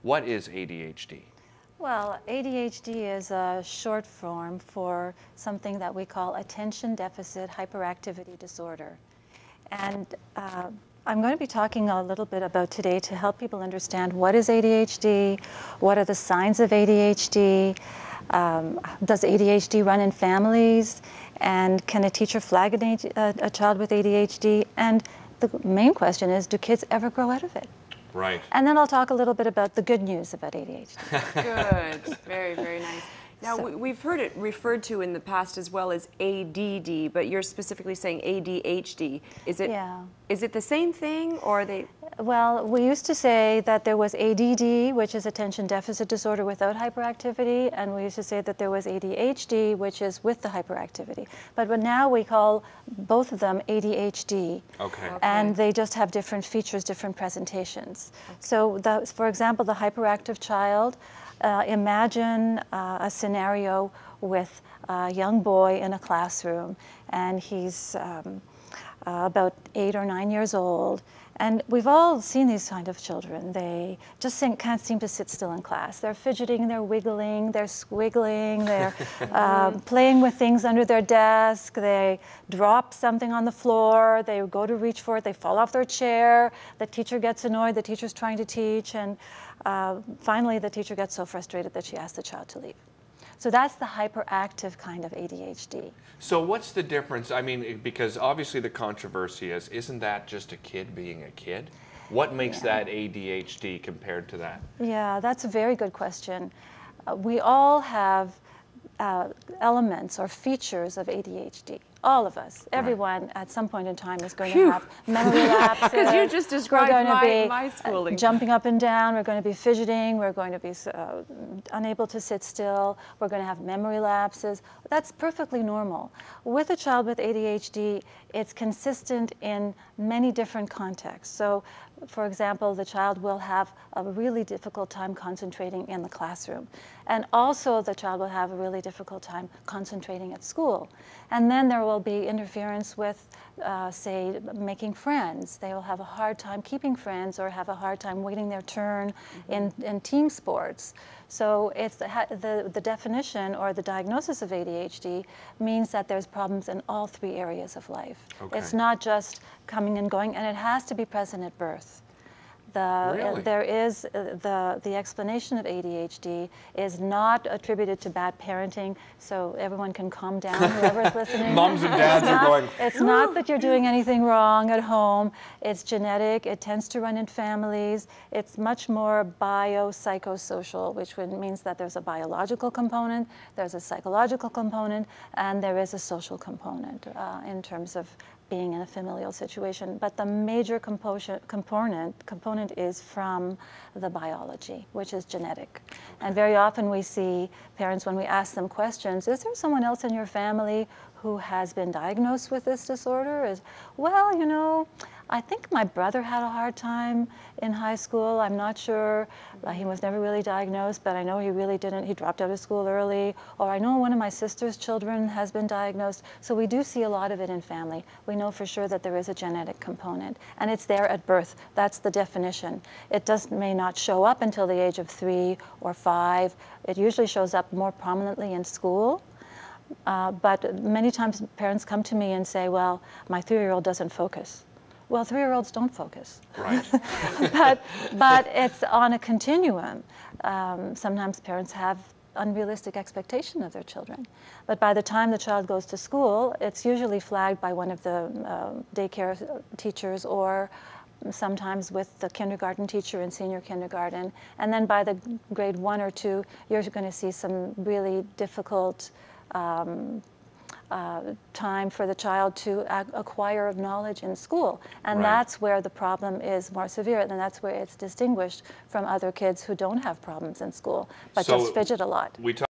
What is ADHD? Well, ADHD is a short form for something that we call attention deficit hyperactivity disorder. And I'm going to be talking a little bit about today to help people understand what is ADHD, what are the signs of ADHD, does ADHD run in families, and can a teacher flag a child with ADHD? And the main question is, do kids ever grow out of it? Right. And then I'll talk a little bit about the good news about ADHD. Good. Very, very nice. Now, we've heard it referred to in the past as well as ADD, but you're specifically saying ADHD. Is it, Yeah. Is it the same thing, or are they? Well, we used to say that there was ADD, which is attention deficit disorder without hyperactivity, and we used to say that there was ADHD, which is with the hyperactivity. But now we call both of them ADHD. Okay. And they just have different features, different presentations. Okay. So, for example, the hyperactive child, imagine a scenario with a young boy in a classroom, and he's about 8 or 9 years old. And we've all seen these kind of children. They just can't seem to sit still in class. They're fidgeting, they're wiggling, they're squiggling, they're playing with things under their desk. They drop something on the floor. They go to reach for it. They fall off their chair. The teacher gets annoyed. The teacher's trying to teach. And finally, the teacher gets so frustrated that she asks the child to leave. So that's the hyperactive kind of ADHD. So what's the difference? I mean, because obviously the controversy is, isn't that just a kid being a kid? What makes that ADHD compared to that? Yeah, that's a very good question. We all have elements or features of ADHD. All of us, everyone at some point in time is going to have memory lapses. Because you just described my schooling. Jumping up and down, we're going to be fidgeting, we're going to be unable to sit still, we're going to have memory lapses. That's perfectly normal. With a child with ADHD, it's consistent in many different contexts. So, for example, the child will have a really difficult time concentrating in the classroom. And also the child will have a really difficult time concentrating at school. And then there will be interference with, say, making friends. They will have a hard time keeping friends or have a hard time waiting their turn in team sports. So it's the definition or the diagnosis of ADHD means that there's problems in all 3 areas of life. Okay. It's not just coming and going, and it has to be present at birth. Really? There is the explanation of ADHD is not attributed to bad parenting, so everyone can calm down, whoever's listening. Moms and dads are going, it's not that you're doing anything wrong at home. It's genetic. It tends to run in families. It's much more biopsychosocial, which means that there's a biological component, there's a psychological component, and there is a social component in terms of being in a familial situation. But the major component is from the biology, which is genetic. And very often we see parents, when we ask them questions, is there someone else in your family who has been diagnosed with this disorder? Well, you know, I think my brother had a hard time in high school. I'm not sure. He was never really diagnosed, but I know he really didn't. He dropped out of school early. Or I know one of my sister's children has been diagnosed. So we do see a lot of it in family. We know for sure that there is a genetic component, and it's there at birth. That's the definition. It may not show up until the age of 3 or 5. It usually shows up more prominently in school. But many times parents come to me and say, well, my 3-year-old doesn't focus. Well, 3-year-olds don't focus. Right. but it's on a continuum. Sometimes parents have unrealistic expectation of their children. But by the time the child goes to school, it's usually flagged by one of the daycare teachers or sometimes with the kindergarten teacher in senior kindergarten. And then by the grade 1 or 2, you're going to see some really difficult time for the child to acquire knowledge in school. And that's where the problem is more severe, and that's where it's distinguished from other kids who don't have problems in school, but just fidget a lot.